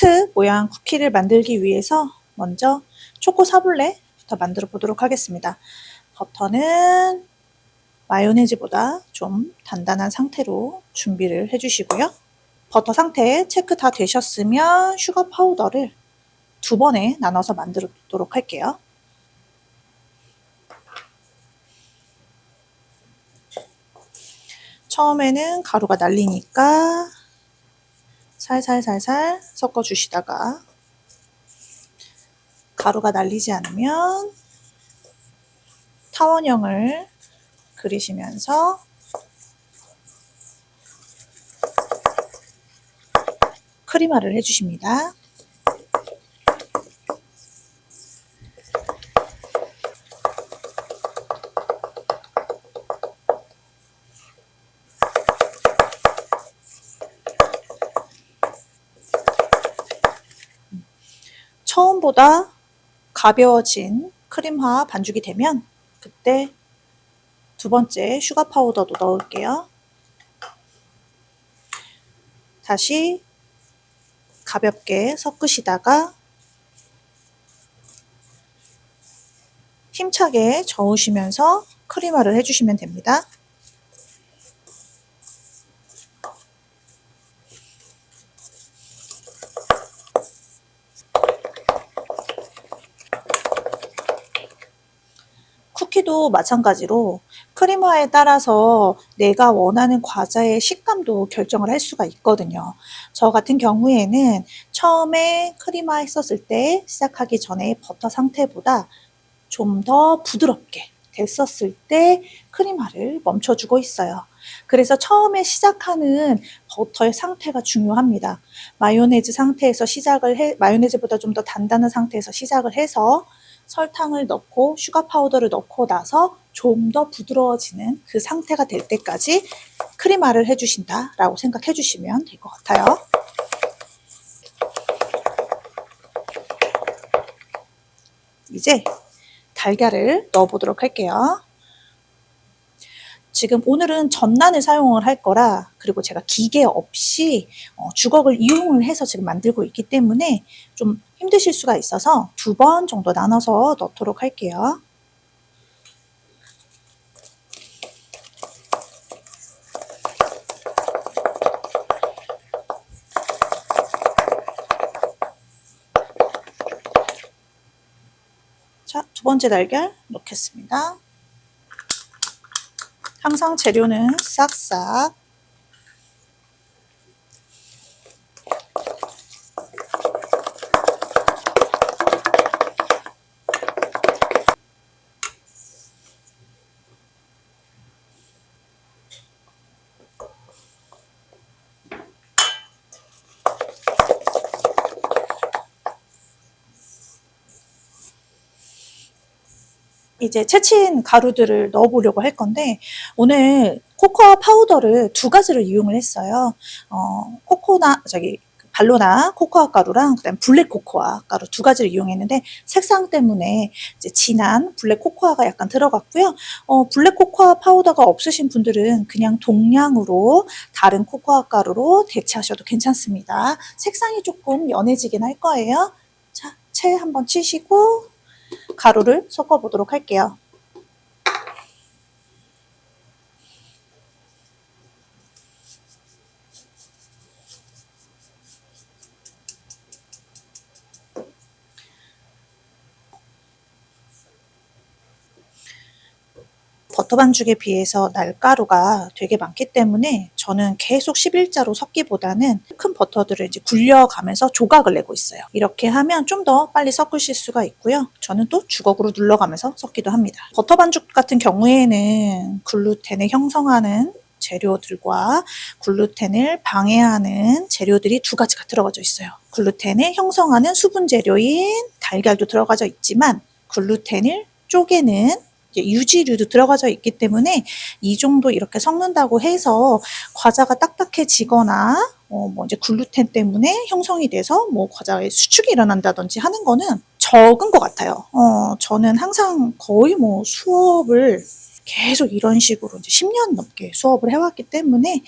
하트 모양 쿠키를 만들기 위해서 먼저 초코 사블레부터 만들어 보도록 하겠습니다. 버터는 마요네즈보다 좀 단단한 상태로 준비를 해주시고요. 버터 상태 체크 다 되셨으면 슈거 파우더를 2번에 나눠서 만들어 보도록 할게요. 처음에는 가루가 날리니까 살살살살 섞어주시다가 가루가 날리지 않으면 타원형을 그리시면서 크림화를 해주십니다. 처음보다 가벼워진 크림화 반죽이 되면 그때 2번째 슈가 파우더도 넣을게요. 다시 가볍게 섞으시다가 힘차게 저으시면서 크림화를 해주시면 됩니다. 쿠키도 마찬가지로 크림화에 따라서 내가 원하는 과자의 식감도 결정을 할 수가 있거든요. 저 같은 경우에는 처음에 크림화 했었을 때 시작하기 전에 버터 상태보다 좀 더 부드럽게 됐었을 때 크림화를 멈춰주고 있어요. 그래서 처음에 시작하는 버터의 상태가 중요합니다. 마요네즈 상태에서 마요네즈보다 좀 더 단단한 상태에서 시작을 해서 설탕을 넣고 슈가 파우더를 넣고 나서 좀 더 부드러워지는 그 상태가 될 때까지 크림화를 해주신다라고 생각해 주시면 될 것 같아요. 이제 달걀을 넣어보도록 할게요. 지금 오늘은 전란을 사용을 할 거라, 그리고 제가 기계 없이 주걱을 이용을 해서 지금 만들고 있기 때문에 좀 힘드실 수가 있어서 2번 정도 나눠서 넣도록 할게요. 자, 2번째 달걀 넣겠습니다. 항상 재료는 싹싹 이제 채친 가루들을 넣어보려고 할 건데, 오늘 코코아 파우더를 2가지를 이용을 했어요. 발로나 코코아 가루랑 그다음 블랙 코코아 가루 2가지를 이용했는데, 색상 때문에 이제 진한 블랙 코코아가 약간 들어갔고요. 블랙 코코아 파우더가 없으신 분들은 그냥 동량으로 다른 코코아 가루로 대체하셔도 괜찮습니다. 색상이 조금 연해지긴 할 거예요. 자, 채 한번 치시고 가루를 섞어 보도록 할게요. 버터 반죽에 비해서 날가루가 되게 많기 때문에 저는 계속 11자로 섞기보다는 큰 버터들을 이제 굴려가면서 조각을 내고 있어요. 이렇게 하면 좀 더 빨리 섞으실 수가 있고요. 저는 또 주걱으로 눌러가면서 섞기도 합니다. 버터 반죽 같은 경우에는 글루텐을 형성하는 재료들과 글루텐을 방해하는 재료들이 2가지가 들어가져 있어요. 글루텐을 형성하는 수분 재료인 달걀도 들어가져 있지만, 글루텐을 쪼개는 유지류도 들어가져 있기 때문에 이 정도 이렇게 섞는다고 해서 과자가 딱딱해지거나 이제 글루텐 때문에 형성이 돼서 과자의 수축이 일어난다든지 하는 거는 적은 것 같아요. 저는 항상 거의 수업을 계속 이런 식으로 이제 10년 넘게 수업을 해왔기 때문에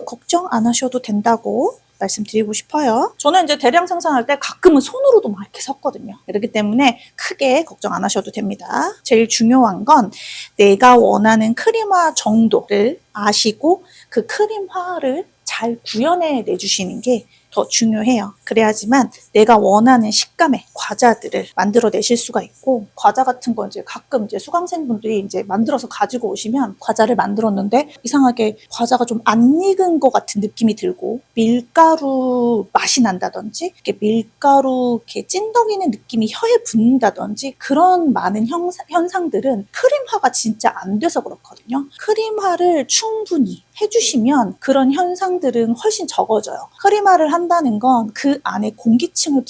걱정 안 하셔도 된다고 말씀드리고 싶어요. 저는 이제 대량 생산할 때 가끔은 손으로도 막 이렇게 섞거든요. 그렇기 때문에 크게 걱정 안 하셔도 됩니다. 제일 중요한 건 내가 원하는 크림화 정도를 아시고 그 크림화를 잘 구현해 내주시는 게 더 중요해요. 그래야지만 내가 원하는 식감의 과자들을 만들어 내실 수가 있고, 과자 같은 건 이제 가끔 이제 수강생분들이 이제 만들어서 가지고 오시면 과자를 만들었는데 이상하게 과자가 좀 안 익은 것 같은 느낌이 들고 밀가루 맛이 난다든지 이렇게 밀가루 이렇게 찐덕이는 느낌이 혀에 붙는다든지 그런 많은 현상들은 크림화가 진짜 안 돼서 그렇거든요. 크림화를 충분히 해주시면 그런 현상들은 훨씬 적어져요. 크림화를 한다는 건 그 안에 공기층을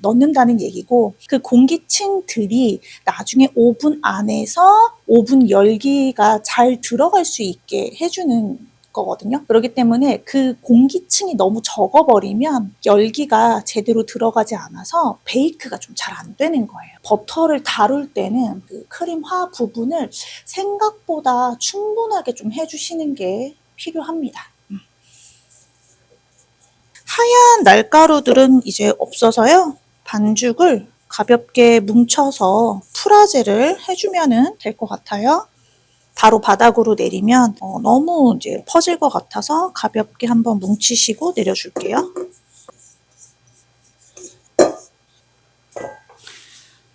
넣는다는 얘기고, 그 공기층들이 나중에 오븐 안에서 오븐 열기가 잘 들어갈 수 있게 해주는 거거든요. 그렇기 때문에 그 공기층이 너무 적어버리면 열기가 제대로 들어가지 않아서 베이크가 좀 잘 안 되는 거예요. 버터를 다룰 때는 그 크림화 부분을 생각보다 충분하게 좀 해주시는 게 필요합니다. 하얀 날가루들은 이제 없어서요. 반죽을 가볍게 뭉쳐서 프라제를 해주면 될 것 같아요. 바로 바닥으로 내리면 너무 이제 퍼질 것 같아서 가볍게 한번 뭉치시고 내려줄게요.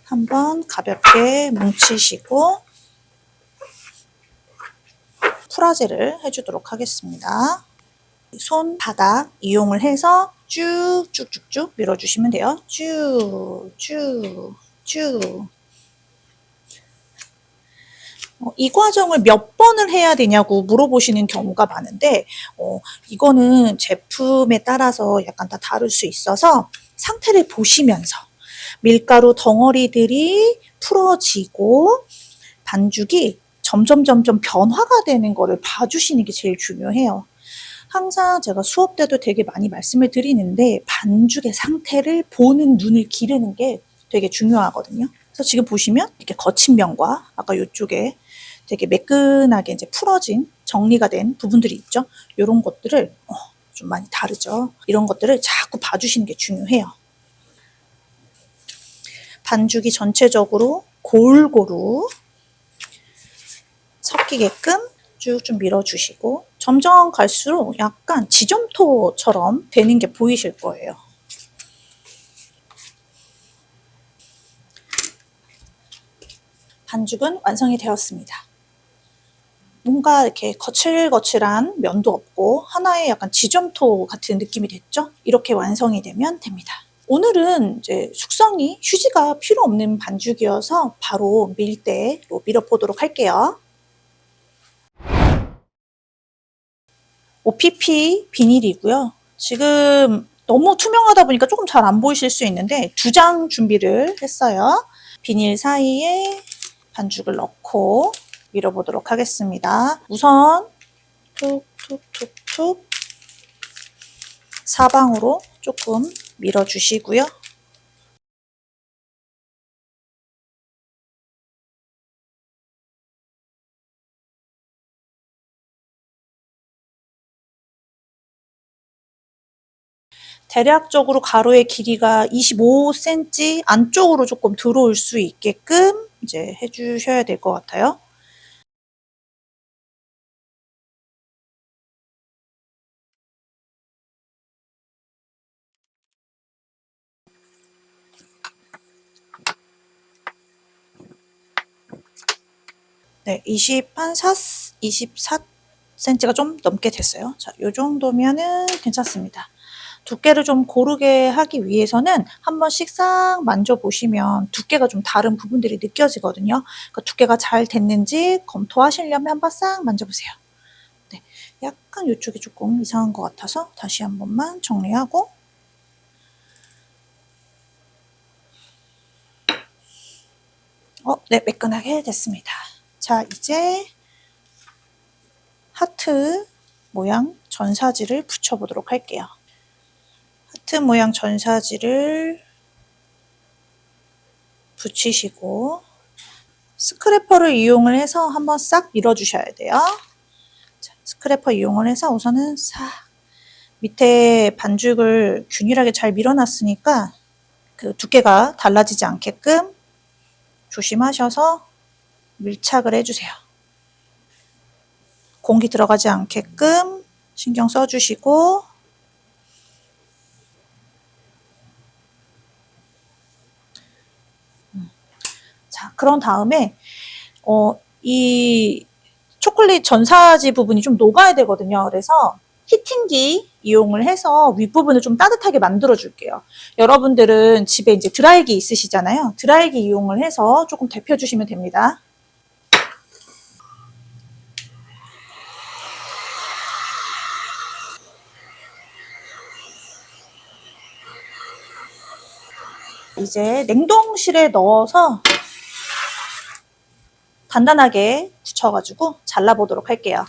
한번 가볍게 뭉치시고 프라제를 해주도록 하겠습니다. 손바닥 이용을 해서 쭉쭉쭉쭉 밀어주시면 돼요. 쭉. 이 과정을 몇 번을 해야 되냐고 물어보시는 경우가 많은데 이거는 제품에 따라서 약간 다 다를 수 있어서 상태를 보시면서 밀가루 덩어리들이 풀어지고 반죽이 점점 변화가 되는 거를 봐주시는 게 제일 중요해요. 항상 제가 수업 때도 되게 많이 말씀을 드리는데 반죽의 상태를 보는 눈을 기르는 게 되게 중요하거든요. 그래서 지금 보시면 이렇게 거친 면과 아까 이쪽에 되게 매끈하게 이제 풀어진 정리가 된 부분들이 있죠. 이런 것들을 좀 많이 다르죠. 이런 것들을 자꾸 봐주시는 게 중요해요. 반죽이 전체적으로 골고루 섞이게끔 쭉 좀 밀어주시고 점점 갈수록 약간 지점토처럼 되는 게 보이실 거예요. 반죽은 완성이 되었습니다. 뭔가 이렇게 거칠거칠한 면도 없고 하나의 약간 지점토 같은 느낌이 됐죠? 이렇게 완성이 되면 됩니다. 오늘은 이제 숙성이 휴지가 필요 없는 반죽이어서 바로 밀대로 밀어보도록 할게요. OPP 비닐이고요. 지금 너무 투명하다 보니까 조금 잘 안 보이실 수 있는데 2장 준비를 했어요. 비닐 사이에 반죽을 넣고 밀어보도록 하겠습니다. 우선 툭툭툭툭 사방으로 조금 밀어주시고요. 대략적으로 가로의 길이가 25cm 안쪽으로 조금 들어올 수 있게끔 이제 해주셔야 될 것 같아요. 네, 24cm가 좀 넘게 됐어요. 자, 요 정도면은 괜찮습니다. 두께를 좀 고르게 하기 위해서는 한 번씩 싹 만져보시면 두께가 좀 다른 부분들이 느껴지거든요. 그러니까 두께가 잘 됐는지 검토하시려면 한 번 싹 만져보세요. 네, 약간 이쪽이 조금 이상한 것 같아서 다시 한 번만 정리하고 네, 매끈하게 됐습니다. 자, 이제 하트 모양 전사지를 붙여보도록 할게요. 하트 모양 전사지를 붙이시고 스크래퍼를 이용을 해서 한번 싹 밀어주셔야 돼요. 자, 스크래퍼 이용을 해서 우선은 싹 밑에 반죽을 균일하게 잘 밀어놨으니까 그 두께가 달라지지 않게끔 조심하셔서 밀착을 해주세요. 공기 들어가지 않게끔 신경 써주시고, 자, 그런 다음에 이 초콜릿 전사지 부분이 좀 녹아야 되거든요. 그래서 히팅기 이용을 해서 윗부분을 좀 따뜻하게 만들어 줄게요. 여러분들은 집에 이제 드라이기 있으시잖아요. 드라이기 이용을 해서 조금 데펴 주시면 됩니다. 이제 냉동실에 넣어서 단단하게 굳혀가지고 잘라보도록 할게요.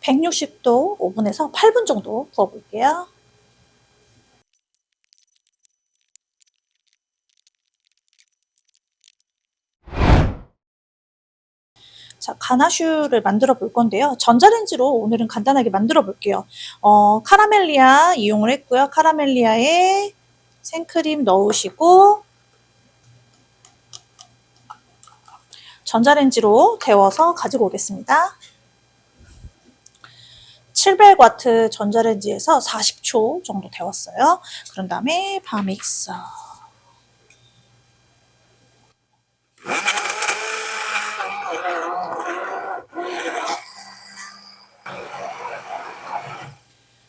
(160도) 오븐에서 8분 정도 구워볼게요. 자, 가나슈를 만들어 볼 건데요. 전자레인지로 오늘은 간단하게 만들어 볼게요. 카라멜리아 이용을 했고요. 카라멜리아에 생크림 넣으시고 전자레인지로 데워서 가지고 오겠습니다. 700W 전자레인지에서 40초 정도 데웠어요. 그런 다음에 바믹서.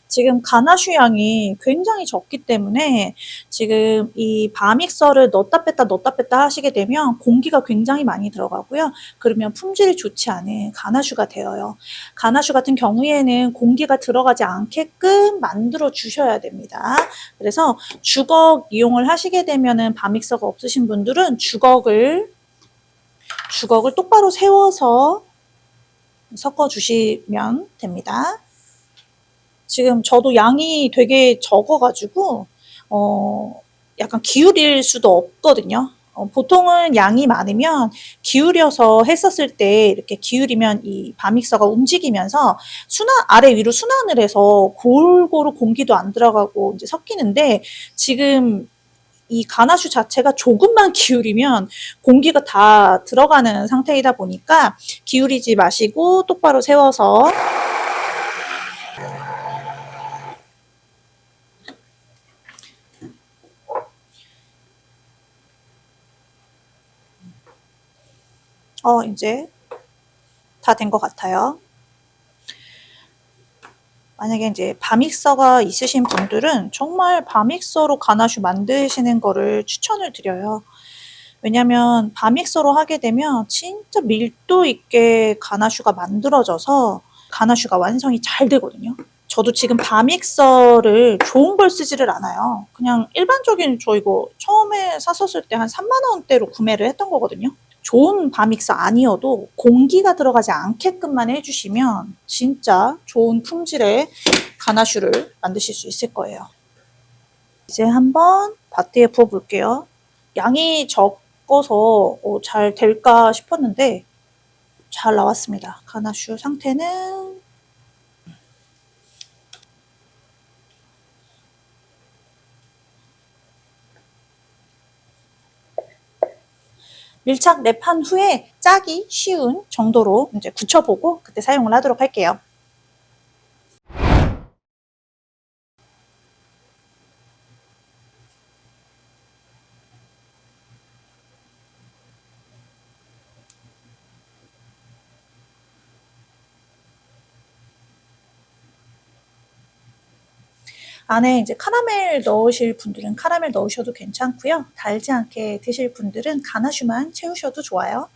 지금 가나슈 양이 굉장히 적기 때문에 지금 이 바믹서를 넣었다 뺐다 하시게 되면 공기가 굉장히 많이 들어가고요. 그러면 품질이 좋지 않은 가나슈가 되어요. 가나슈 같은 경우에는 공기가 들어가지 않게끔 만들어 주셔야 됩니다. 그래서 주걱 이용을 하시게 되면은 바믹서가 없으신 분들은 주걱을 똑바로 세워서 섞어 주시면 됩니다. 지금 저도 양이 되게 적어가지고 약간 기울일 수도 없거든요. 보통은 양이 많으면 기울여서 했었을 때 이렇게 기울이면 이 바믹서가 움직이면서 아래 위로 순환을 해서 골고루 공기도 안 들어가고 이제 섞이는데 지금 이 가나슈 자체가 조금만 기울이면 공기가 다 들어가는 상태이다 보니까 기울이지 마시고 똑바로 세워서 이제 다 된 것 같아요. 만약에 이제 바믹서가 있으신 분들은 정말 바믹서로 가나슈 만드시는 거를 추천을 드려요. 왜냐면 바믹서로 하게 되면 진짜 밀도 있게 가나슈가 만들어져서 가나슈가 완성이 잘 되거든요. 저도 지금 바믹서를 좋은 걸 쓰지를 않아요. 그냥 일반적인 저 이거 처음에 샀었을 때 한 3만 원대로 구매를 했던 거거든요. 좋은 바믹서 아니어도 공기가 들어가지 않게끔만 해주시면 진짜 좋은 품질의 가나슈를 만드실 수 있을 거예요. 이제 한번 바트에 부어 볼게요. 양이 적어서 잘 될까 싶었는데 잘 나왔습니다. 가나슈 상태는 밀착 랩한 후에 짜기 쉬운 정도로 이제 굳혀보고 그때 사용을 하도록 할게요. 안에 이제 카라멜 넣으실 분들은 카라멜 넣으셔도 괜찮고요. 달지 않게 드실 분들은 가나슈만 채우셔도 좋아요.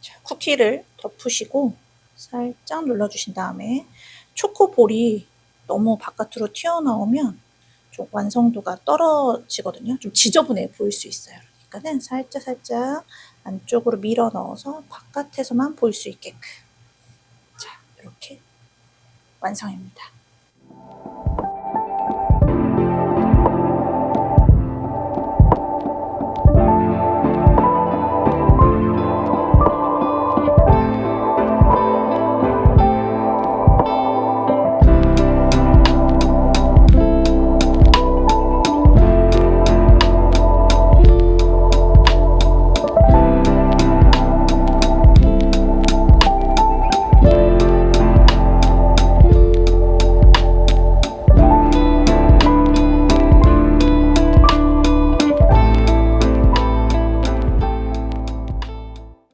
자, 쿠키를 덮으시고 살짝 눌러주신 다음에 초코볼이 너무 바깥으로 튀어나오면 좀 완성도가 떨어지거든요. 좀 지저분해 보일 수 있어요. 그러니까는 살짝 안쪽으로 밀어 넣어서 바깥에서만 보일 수 있게끔. 자, 이렇게 완성입니다.